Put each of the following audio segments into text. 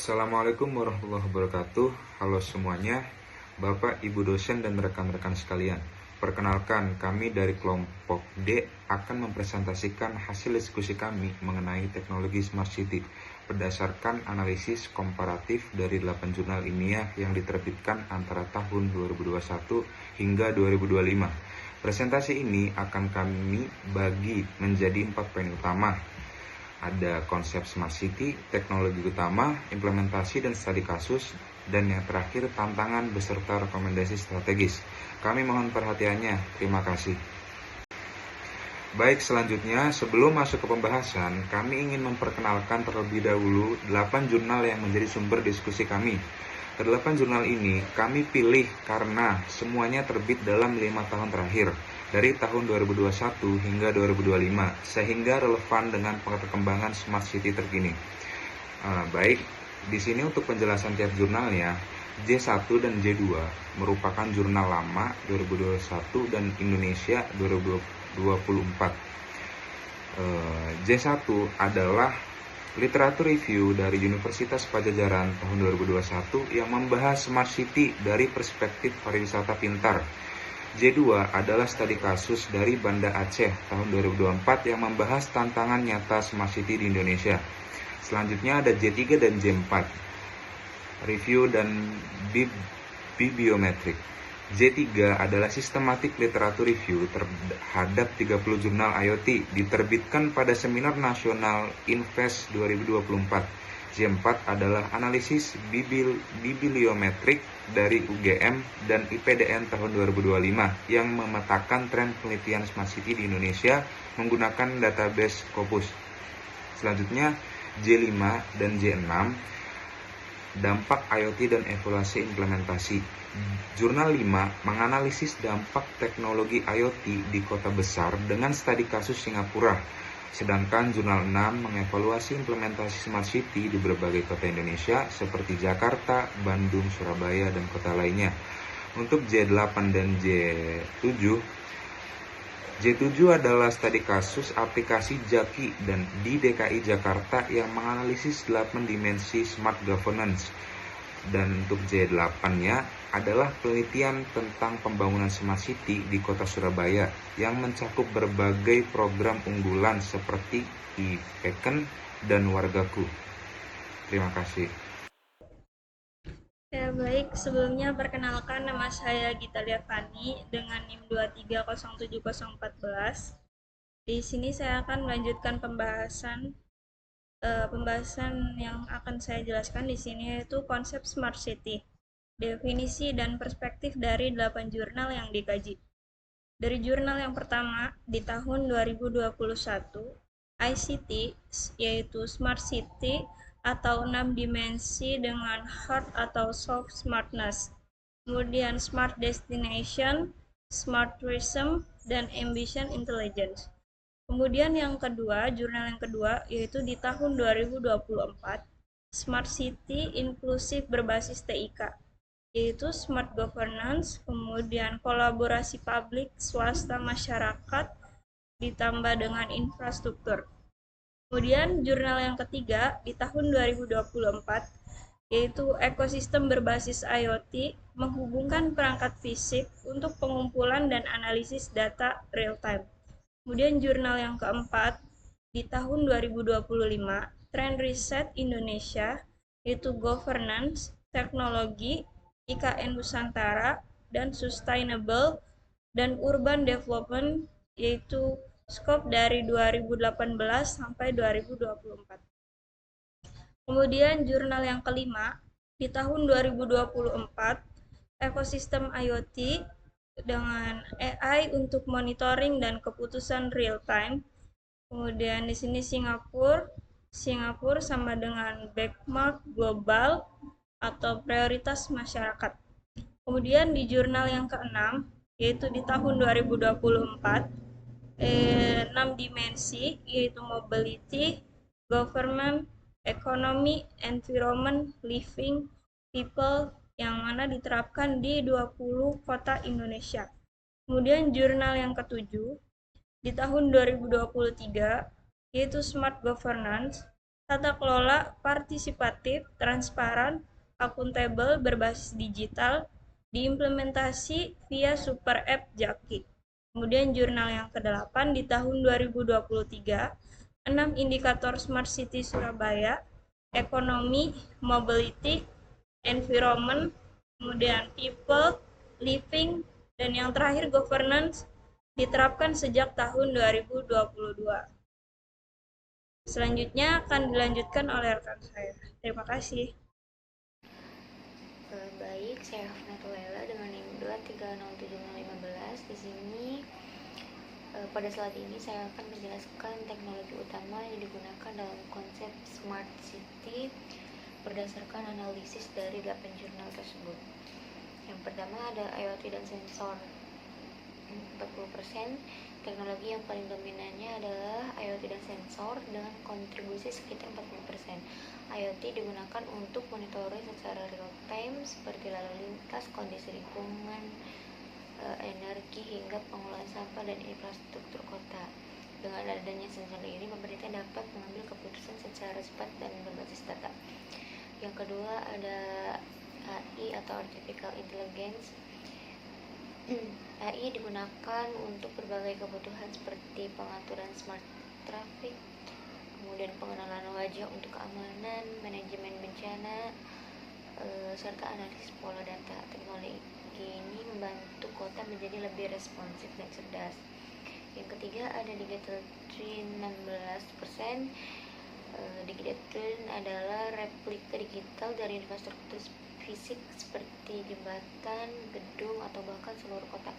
Assalamualaikum warahmatullahi wabarakatuh. Halo semuanya, Bapak, Ibu dosen dan rekan-rekan sekalian. Perkenalkan, kami dari kelompok D akan mempresentasikan hasil diskusi kami mengenai teknologi Smart City berdasarkan analisis komparatif dari 8 jurnal ilmiah yang diterbitkan antara tahun 2021 hingga 2025. Presentasi ini akan kami bagi menjadi 4 poin utama. Ada konsep Smart City, teknologi utama, implementasi dan studi kasus, dan yang terakhir tantangan beserta rekomendasi strategis. Kami mohon perhatiannya. Terima kasih. Baik, selanjutnya sebelum masuk ke pembahasan, kami ingin memperkenalkan terlebih dahulu 8 jurnal yang menjadi sumber diskusi kami. Kedelapan jurnal ini kami pilih karena semuanya terbit dalam 5 tahun terakhir, dari tahun 2021 hingga 2025, sehingga relevan dengan perkembangan Smart City terkini. Baik, di sini untuk penjelasan tiap jurnalnya, J1 dan J2 merupakan jurnal lama 2021 dan Indonesia 2024. J1 adalah literatur review dari Universitas Padjadjaran tahun 2021 yang membahas Smart City dari perspektif pariwisata pintar. J2 adalah studi kasus dari Banda Aceh tahun 2024 yang membahas tantangan nyata Smart City di Indonesia. Selanjutnya ada J3 dan J4, review dan bibliometrik. J3 adalah sistematik literatur review terhadap 30 jurnal IoT diterbitkan pada Seminar Nasional Invest 2024. J4 adalah analisis bibliometrik dari UGM dan IPDN tahun 2025 yang memetakan tren penelitian Smart City di Indonesia menggunakan database Scopus. Selanjutnya J5 dan J6, dampak IoT dan evaluasi implementasi. Jurnal 5 menganalisis dampak teknologi IoT di kota besar dengan studi kasus Singapura. Sedangkan jurnal 6 mengevaluasi implementasi Smart City di berbagai kota Indonesia seperti Jakarta, Bandung, Surabaya, dan kota lainnya. Untuk J8 dan J7 adalah studi kasus aplikasi Jaki dan di DKI Jakarta yang menganalisis 8 dimensi Smart Governance. Dan untuk J8-nya adalah penelitian tentang pembangunan Smart City di kota Surabaya yang mencakup berbagai program unggulan seperti iPeken dan Wargaku. Terima kasih. Ya, baik. Sebelumnya perkenalkan, nama saya Gita Liavani dengan NIM 2307014. Di sini saya akan melanjutkan pembahasan yang akan saya jelaskan di sini yaitu konsep Smart City, definisi dan perspektif dari 8 jurnal yang dikaji. Dari jurnal yang pertama di tahun 2021, ICT yaitu Smart City atau 6 dimensi dengan hard atau soft smartness. Kemudian Smart Destination, Smart Tourism, dan Ambition Intelligence. Kemudian yang kedua, jurnal yang kedua yaitu di tahun 2024, Smart City inklusif berbasis TIK, yaitu Smart Governance, kemudian kolaborasi publik, swasta, masyarakat, ditambah dengan infrastruktur. Kemudian jurnal yang ketiga di tahun 2024, yaitu ekosistem berbasis IoT, menghubungkan perangkat fisik untuk pengumpulan dan analisis data real time. Kemudian jurnal yang keempat di tahun 2025, Trend Riset Indonesia, yaitu Governance, Teknologi, IKN Nusantara, dan Sustainable dan Urban Development, yaitu skop dari 2018 sampai 2024. Kemudian jurnal yang kelima di tahun 2024, ekosistem IoT dengan AI untuk monitoring dan keputusan real time. Kemudian di sini Singapura sama dengan benchmark global atau prioritas masyarakat. Kemudian di jurnal yang keenam yaitu di tahun 2024, 6 dimensi yaitu mobility, government, economy, environment, living, people, yang mana diterapkan di 20 kota Indonesia. Kemudian jurnal yang ketujuh di tahun 2023 yaitu Smart Governance, tata kelola partisipatif, transparan, akuntabel, berbasis digital, diimplementasi via super app Jaki. Kemudian jurnal yang ke-8 di tahun 2023, 6 indikator Smart City Surabaya, ekonomi, mobility, environment, kemudian people, living, dan yang terakhir governance diterapkan sejak tahun 2022. Selanjutnya akan dilanjutkan oleh rekan saya. Terima kasih. Baik, saya Hafnatul Laila dengan NIM 2307015. Di sini pada slide ini saya akan menjelaskan teknologi utama yang digunakan dalam konsep Smart City berdasarkan analisis dari 8 jurnal tersebut. Yang pertama ada IoT dan sensor 40%. Teknologi yang paling dominannya adalah IoT dan sensor dengan kontribusi sekitar 40%. IoT digunakan untuk monitoring secara real time seperti lalu lintas, kondisi lingkungan, energi hingga pengolahan sampah dan infrastruktur kota. Dengan adanya sensor ini, pemerintah dapat mengambil keputusan secara cepat dan berbasis data. Yang kedua ada AI atau Artificial Intelligence. AI digunakan untuk berbagai kebutuhan seperti pengaturan smart traffic, kemudian pengenalan wajah untuk keamanan, manajemen bencana, serta analisis pola data. Teknologi ini membantu kota menjadi lebih responsif dan cerdas. Yang ketiga ada Digital Twin 16%. Digital Twin adalah replika digital dari infrastruktur fisik seperti jembatan, gedung, atau bahkan seluruh kota.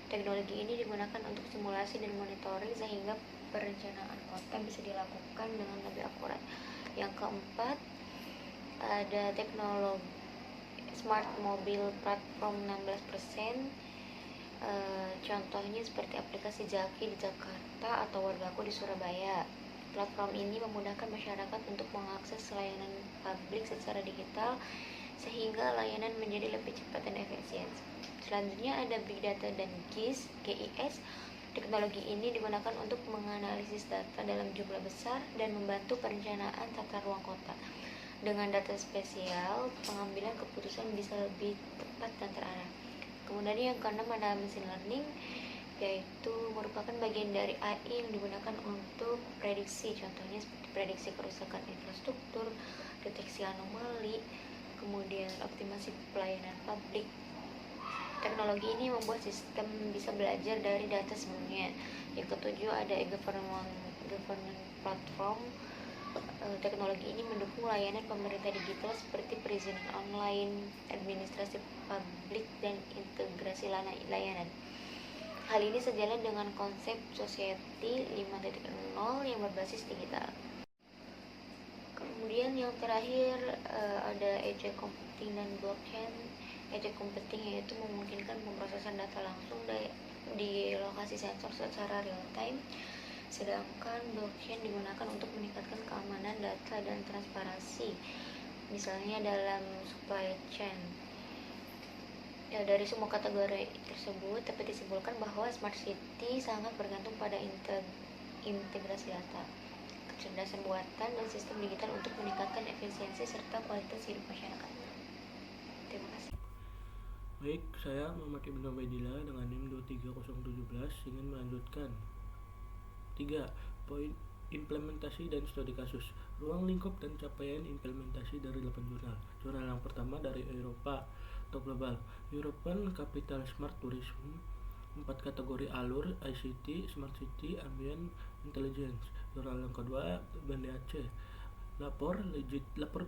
Teknologi ini digunakan untuk simulasi dan monitoring sehingga perencanaan kota bisa dilakukan dengan lebih akurat. Yang keempat ada teknologi Smart Mobile Platform 16%. Contohnya seperti aplikasi Jaki di Jakarta atau Wargaku di Surabaya. Platform ini memudahkan masyarakat untuk mengakses layanan publik secara digital sehingga layanan menjadi lebih cepat dan efisien. Selanjutnya ada Big Data dan GIS. Teknologi ini digunakan untuk menganalisis data dalam jumlah besar dan membantu perencanaan tata ruang kota. Dengan data spesial, pengambilan keputusan bisa lebih tepat dan terarah. Kemudian yang keenam ada machine learning, yaitu merupakan bagian dari AI yang digunakan untuk prediksi, contohnya seperti prediksi kerusakan infrastruktur, deteksi anomali, kemudian optimasi pelayanan publik. Teknologi ini membuat sistem bisa belajar dari data sebelumnya. Yang ketujuh ada government platform. Teknologi ini mendukung layanan pemerintah digital seperti perizinan online, administrasi publik, dan integrasi layanan. Hal ini sejalan dengan konsep Society 5.0 yang berbasis digital. Kemudian yang terakhir ada edge computing dan blockchain. Edge computing yaitu memungkinkan pemrosesan data langsung di lokasi sensor secara real time, sedangkan blockchain digunakan untuk meningkatkan keamanan data dan transparansi, misalnya dalam supply chain. Dari semua kategori tersebut dapat disimpulkan bahwa smart city sangat bergantung pada integrasi data, kecerdasan buatan, dan sistem digital untuk meningkatkan efisiensi serta kualitas hidup masyarakat. Terima kasih. Baik, saya Muhammad Ibnu Ubaidillah dengan NIM 23017 ingin melanjutkan 3. Poin implementasi dan studi kasus, ruang lingkup dan capaian implementasi dari 8 jurnal. Jurnal yang pertama dari Eropa atau global, European Capital Smart Tourism, 4 kategori alur, ICT, Smart City, Ambient Intelligence. Jurnal yang kedua BNDAC, lapor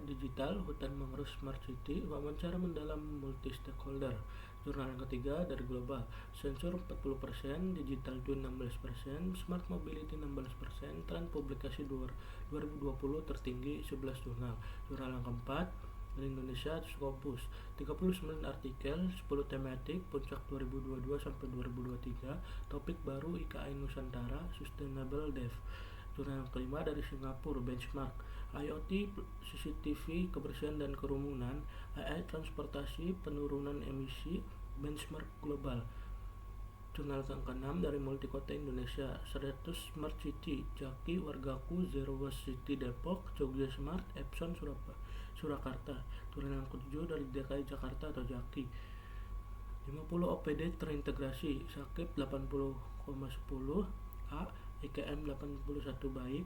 digital hutan mangrove Smart City, wawancara mendalam multi stakeholder. Jurnal yang ketiga dari global, sensor 40%, digital twin 16%, smart mobility 16%, tren publikasi 2020 tertinggi 11 jurnal. Jurnal yang keempat dari Indonesia, Scopus, 39 artikel, 10 tematik, puncak 2022 sampai 2023, topik baru IKN Nusantara, Sustainable Dev. Jurnal yang kelima dari Singapura, Benchmark, IoT, CCTV, kebersihan dan kerumunan, AI transportasi, penurunan emisi, benchmark global. Jurnal ke-6 dari Multikota Indonesia, 100 Smart City, Jaki, Wargaku, Zero Waste City Depok, Jogja Smart, Epson Surakarta. Jurnal ke-7 dari DKI Jakarta atau Jaki, 50 OPD terintegrasi, Sakip 80,10 A, IKM 81 baik,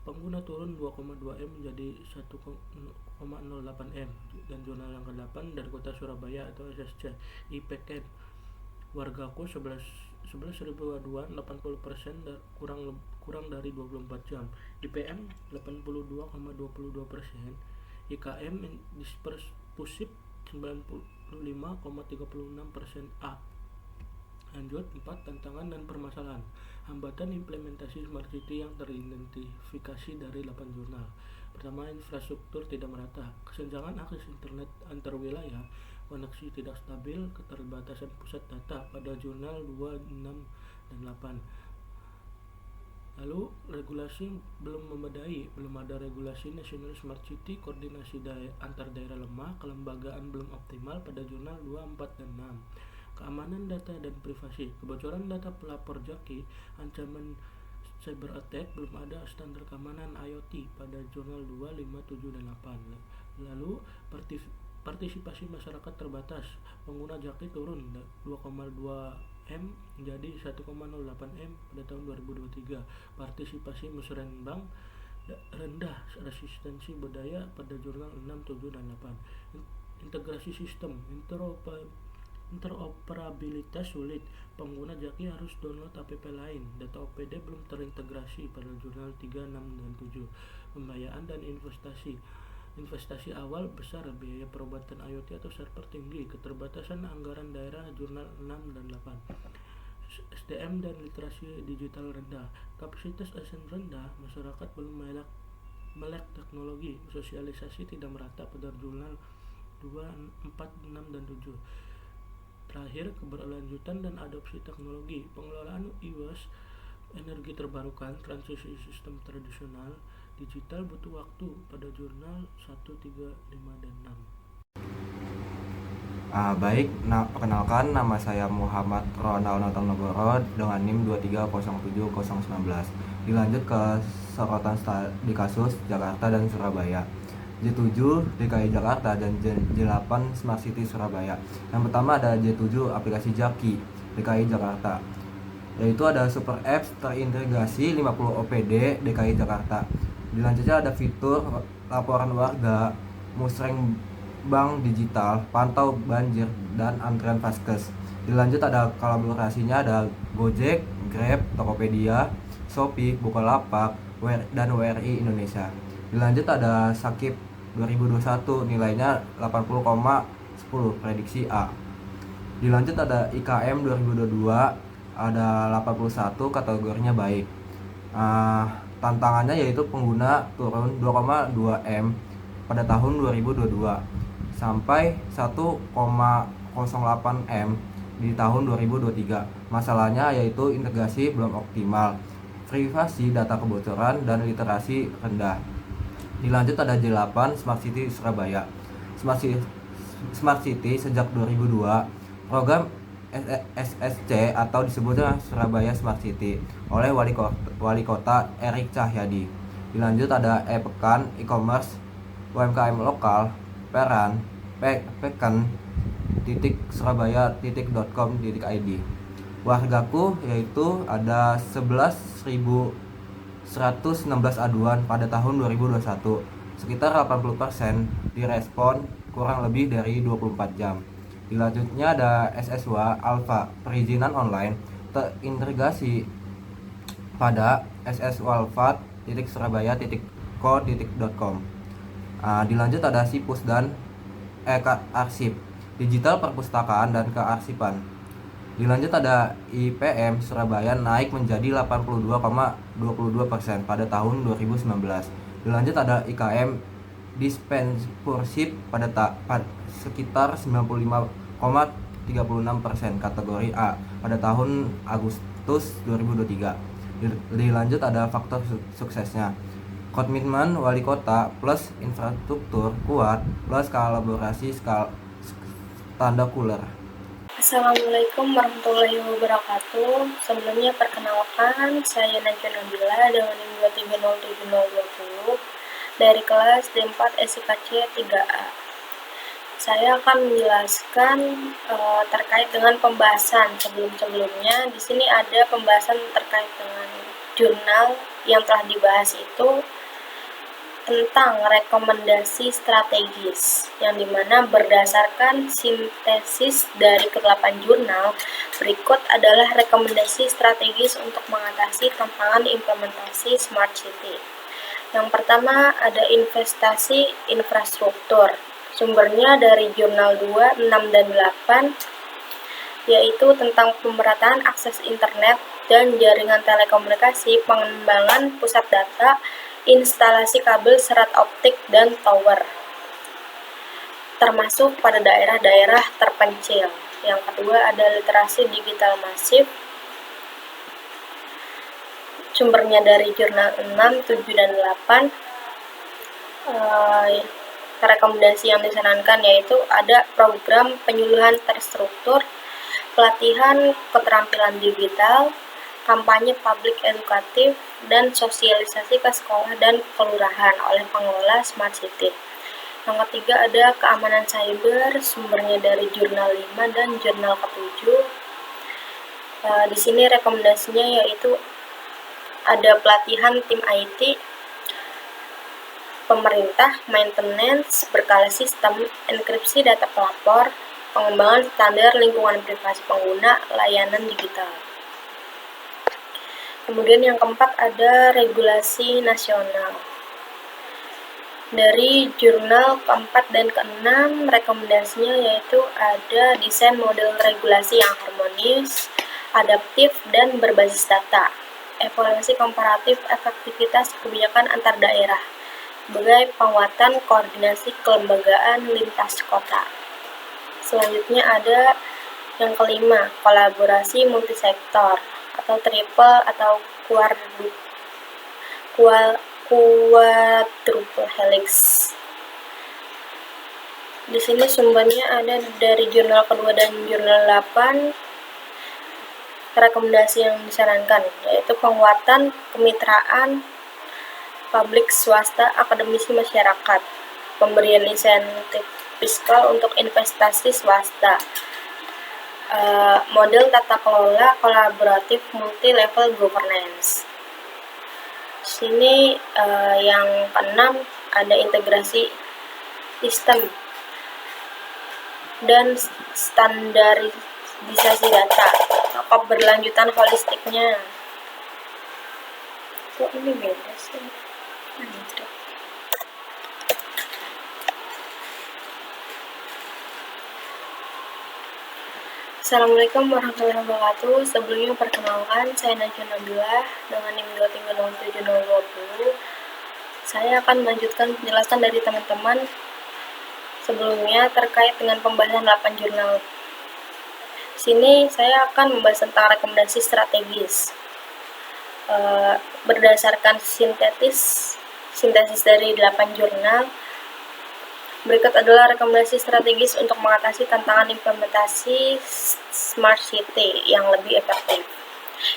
pengguna turun 2,2 M menjadi 1,08 M. Dan jurnal yang ke-8 dari Kota Surabaya atau SSC, IPK Wargaku 11.000 aduan, 80% kurang dari 24 jam, IPM 82,22%, IKM Dispusip 95,36% A. Lanjut, 4 tantangan dan permasalahan. Hambatan implementasi Smart City yang teridentifikasi dari 8 jurnal. Pertama, infrastruktur tidak merata. Kesenjangan akses internet antar wilayah, koneksi tidak stabil, keterbatasan pusat data pada jurnal 2, 6, dan 8. Lalu, regulasi belum memadai, belum ada regulasi National Smart City, koordinasi antar daerah lemah, kelembagaan belum optimal pada jurnal 2, 4, dan 6. Keamanan data dan privasi, kebocoran data pelapor Jaki, ancaman cyber attack, belum ada standar keamanan IoT pada jurnal 2, 5, 7, dan 8. Lalu, partisipasi masyarakat terbatas, pengguna Jaki turun 2,2 M menjadi 1,08 M pada tahun 2023. Partisipasi musrenbang rendah, resistensi budaya pada jurnal 6, 7, dan 8. Integrasi sistem, interoperabilitas sulit, pengguna Jaki harus download app lain, data OPD belum terintegrasi pada jurnal 3, 6, dan 7. Pembiayaan dan investasi awal besar, biaya perobatan IoT atau server tinggi, keterbatasan anggaran daerah jurnal 6 dan 8. SDM dan literasi digital rendah, kapasitas ASN rendah, masyarakat belum melek teknologi, sosialisasi tidak merata pada jurnal 2, 4, 6, dan 7. Terakhir, keberlanjutan dan adopsi teknologi, pengelolaan IWAS, energi terbarukan, transisi sistem tradisional, digital butuh waktu pada jurnal 1, 3, 5, dan 6. Baik, perkenalkan, nama saya Muhammad Ronald Nogoro dengan NIM 2307019. Dilanjut ke sorotan studi kasus Jakarta dan Surabaya. J7 DKI Jakarta dan J8 Smart City Surabaya. Yang pertama ada J7 aplikasi Jaki DKI Jakarta, yaitu ada super apps terintegrasi 50 OPD DKI Jakarta. Dilanjutnya ada fitur laporan warga, musrenbang digital, pantau banjir, dan antrian Vaskes. Dilanjut ada kolaborasinya, ada Gojek, Grab, Tokopedia, Shopee, Bukalapak, dan WRI Indonesia. Dilanjut ada Sakip 2021, nilainya 80,10, prediksi A. Dilanjut ada IKM 2022, ada 81, kategorinya baik. Tantangannya yaitu pengguna turun 2,2 M pada tahun 2022 sampai 1,08 M di tahun 2023. Masalahnya yaitu integrasi belum optimal, privasi data kebocoran, dan literasi rendah. Dilanjut ada J8 Smart City Surabaya. Smart City sejak 2002, program SSC atau disebutnya Surabaya Smart City oleh Wali Kota Erik Cahyadi. Dilanjut ada e-pekan, e-commerce, UMKM lokal, peran, peken.surabaya.com.id. Wargaku yaitu ada 11.116 aduan pada tahun 2021, sekitar 80% direspon kurang lebih dari 24 jam. Dilanjutnya ada SSW Alpha, perizinan online terintegrasi pada sswalfa.surabaya.co.com. Dilanjut ada Sipus dan arsip, digital perpustakaan dan kearsipan. Dilanjut ada IPM Surabaya naik menjadi 82,22% pada tahun 2019. Dilanjut ada IKM Dispensurship pada sekitar 95,36%, kategori A pada tahun Agustus 2023. Dilanjut ada faktor suksesnya, komitmen wali kota plus infrastruktur kuat plus kolaborasi standar cooler. Assalamualaikum warahmatullahi wabarakatuh. Sebelumnya perkenalkan, saya Najwa Nabila dengan NIM 2307020 dari kelas D4 SIKC 3A. Saya akan menjelaskan terkait dengan pembahasan sebelum-sebelumnya. Di sini ada pembahasan terkait dengan jurnal yang telah dibahas itu tentang rekomendasi strategis, yang dimana berdasarkan sintesis dari ke-8 jurnal, berikut adalah rekomendasi strategis untuk mengatasi tantangan implementasi Smart City. Yang pertama ada investasi infrastruktur. Sumbernya dari jurnal 2, 6, dan 8, yaitu tentang pemerataan akses internet dan jaringan telekomunikasi, pengembangan pusat data, instalasi kabel serat optik dan tower, termasuk pada daerah-daerah terpencil. Yang kedua ada literasi digital masif. Sumbernya dari jurnal 6, 7, dan 8. Rekomendasi yang disarankan yaitu ada program penyuluhan terstruktur, pelatihan keterampilan digital, kampanye publik edukatif, dan sosialisasi ke sekolah dan kelurahan oleh pengelola Smart City. Yang ketiga ada keamanan cyber, sumbernya dari jurnal 5 dan jurnal ke-7. Di sini rekomendasinya yaitu ada pelatihan tim IT, pemerintah, maintenance, berkala sistem, enkripsi data pelapor, pengembangan standar lingkungan privasi pengguna, layanan digital. Kemudian yang keempat ada regulasi nasional. Dari jurnal keempat dan keenam, rekomendasinya yaitu ada desain model regulasi yang harmonis, adaptif, dan berbasis data, evaluasi komparatif efektivitas kebijakan antar daerah, sebagai penguatan koordinasi kelembagaan lintas kota. Selanjutnya ada yang kelima, kolaborasi multisektor atau triple atau quadruple helix. Di sini sumbernya ada dari jurnal kedua dan jurnal 8. Rekomendasi yang disarankan yaitu penguatan kemitraan publik swasta akademisi masyarakat, pemberian insentif fiskal untuk investasi swasta, model tata kelola kolaboratif multi level governance. Sini yang keenam ada integrasi sistem dan standarisasi data atau keberlanjutan holistiknya. Kok ini beda sih? Assalamualaikum warahmatullahi wabarakatuh. Sebelumnya perkenalkan, saya Najwa Nabila dengan NIM 2307020. Saya akan melanjutkan penjelasan dari teman-teman sebelumnya terkait dengan pembahasan 8 jurnal. Sini saya akan membahas tentang rekomendasi strategis. Berdasarkan sintesis dari 8 jurnal, berikut adalah rekomendasi strategis untuk mengatasi tantangan implementasi Smart City yang lebih efektif.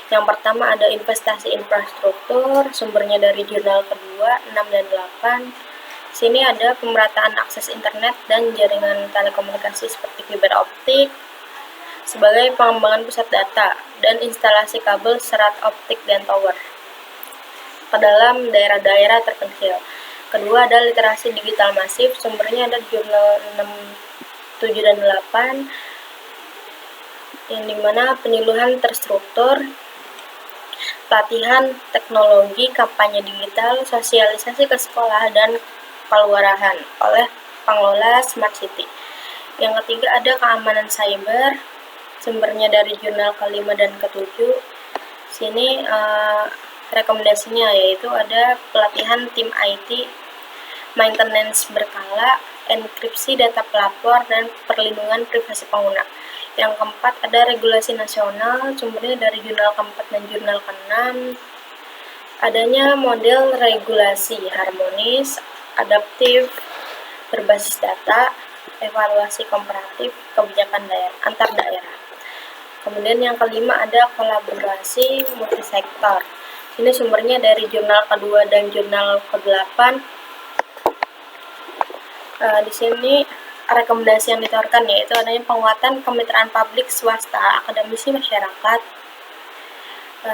Yang pertama ada investasi infrastruktur, sumbernya dari jurnal kedua 6 dan 8. Sini ada pemerataan akses internet dan jaringan telekomunikasi seperti fiber optik, sebagai pengembangan pusat data dan instalasi kabel serat optik dan tower ke dalam daerah-daerah terpencil. Kedua ada literasi digital masif, sumbernya ada di jurnal 6, 7, dan 8, yang dimana penyuluhan terstruktur, pelatihan teknologi, kampanye digital, sosialisasi ke sekolah dan kelurahan oleh pengelola Smart City. Yang ketiga ada keamanan cyber, sumbernya dari jurnal ke-5 dan ke-7. Sini rekomendasinya yaitu ada pelatihan tim IT, maintenance berkala, enkripsi data pelapor, dan perlindungan privasi pengguna. Yang keempat ada regulasi nasional, sumbernya dari jurnal keempat dan jurnal ke-6. Adanya model regulasi harmonis, adaptif, berbasis data, evaluasi komparatif kebijakan antar daerah. Kemudian yang kelima ada kolaborasi multisektor. Ini sumbernya dari jurnal kedua dan jurnal ke-8. Di sini rekomendasi yang ditawarkan yaitu adanya penguatan kemitraan publik swasta, akademisi, masyarakat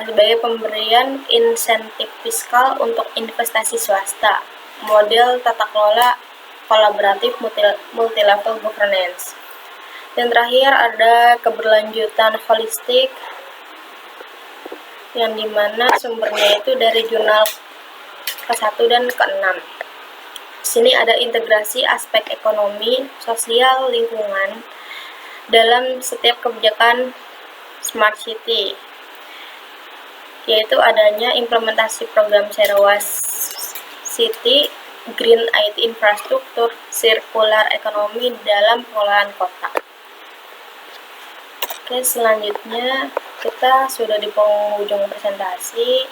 sebagai pemberian insentif fiskal untuk investasi swasta, model tata kelola kolaboratif multilevel governance. Dan terakhir ada keberlanjutan holistik yang dimana sumbernya itu dari jurnal ke-1 dan ke-6. Di sini ada integrasi aspek ekonomi, sosial, lingkungan dalam setiap kebijakan Smart City, yaitu adanya implementasi program Zero Waste City, Green IT Infrastruktur, Sirkular Ekonomi dalam pengelolaan kota. Oke, selanjutnya kita sudah di penghujung presentasi.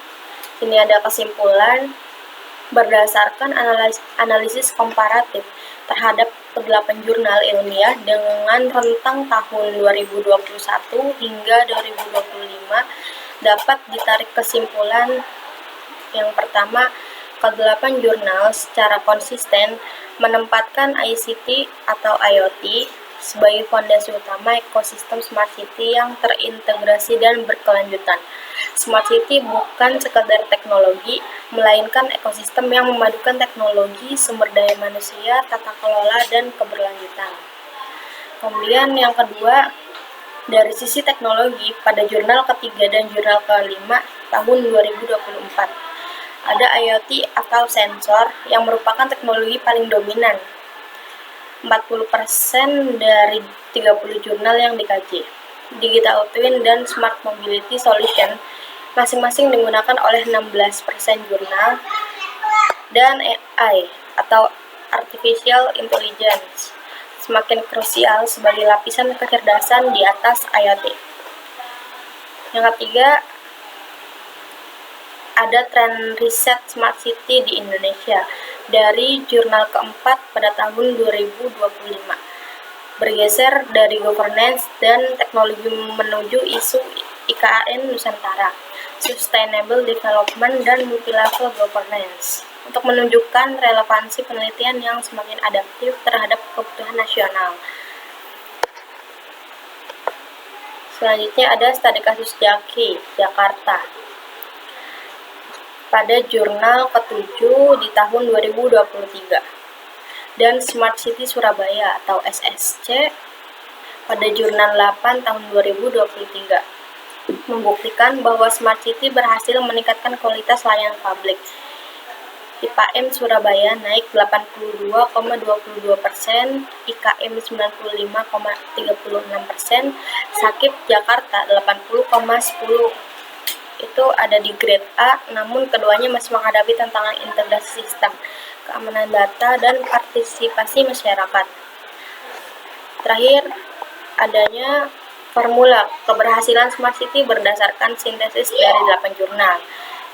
Ini ada kesimpulan. Berdasarkan analisis komparatif terhadap 8 jurnal ilmiah dengan rentang tahun 2021 hingga 2025, dapat ditarik kesimpulan yang pertama, ke-8 jurnal secara konsisten menempatkan ICT atau IoT sebagai fondasi utama ekosistem Smart City yang terintegrasi dan berkelanjutan. Smart City bukan sekadar teknologi, melainkan ekosistem yang memadukan teknologi, sumber daya manusia, tata kelola, dan keberlanjutan. Kemudian yang kedua, dari sisi teknologi, pada jurnal ketiga dan jurnal ke-5 tahun 2024, ada IoT atau sensor yang merupakan teknologi paling dominan. 40% dari 30 jurnal yang dikaji. Digital Twin dan Smart Mobility Solution masing-masing digunakan oleh 16% jurnal, dan AI atau Artificial Intelligence semakin krusial sebagai lapisan kecerdasan di atas IoT. Yang ketiga, ada tren riset Smart City di Indonesia dari jurnal keempat pada tahun 2025. Bergeser dari governance dan teknologi menuju isu IKN Nusantara, Sustainable Development, dan Multilevel Governance untuk menunjukkan relevansi penelitian yang semakin adaptif terhadap kebutuhan nasional. Selanjutnya ada studi kasus Jaki, Jakarta. Pada jurnal ke-7 di tahun 2023, dan Smart City Surabaya atau SSC pada jurnal 8 tahun 2023 membuktikan bahwa Smart City berhasil meningkatkan kualitas layanan publik. IPM Surabaya naik 82,22%, IKM 95,36%, Sakip Jakarta 80,10%. Itu ada di grade A, namun keduanya masih menghadapi tantangan integrasi sistem, keamanan data, dan partisipasi masyarakat. Terakhir, adanya formula keberhasilan Smart City berdasarkan sintesis dari 8 jurnal,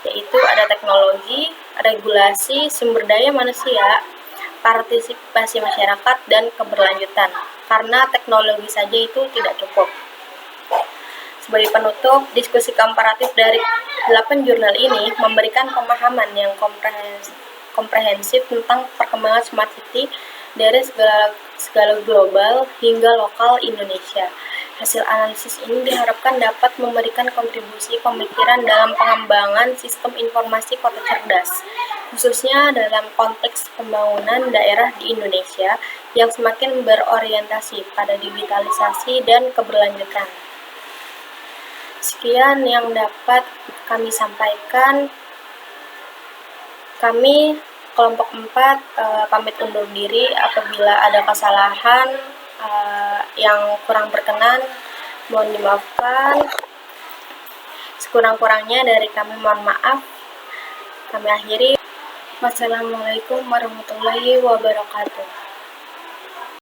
yaitu ada teknologi, regulasi, sumber daya manusia, partisipasi masyarakat, dan keberlanjutan. Karena teknologi saja itu tidak cukup. Sebagai penutup, diskusi komparatif dari 8 jurnal ini memberikan pemahaman yang komprehensif tentang perkembangan Smart City dari segala global hingga lokal Indonesia. Hasil analisis ini diharapkan dapat memberikan kontribusi pemikiran dalam pengembangan sistem informasi kota cerdas, khususnya dalam konteks pembangunan daerah di Indonesia yang semakin berorientasi pada digitalisasi dan keberlanjutan. Sekian yang dapat kami sampaikan. Kami kelompok 4 pamit undur diri. Apabila ada kesalahan yang kurang berkenan, mohon dimaafkan. Sekurang-kurangnya dari kami mohon maaf. Kami akhiri. Wassalamualaikum warahmatullahi wabarakatuh.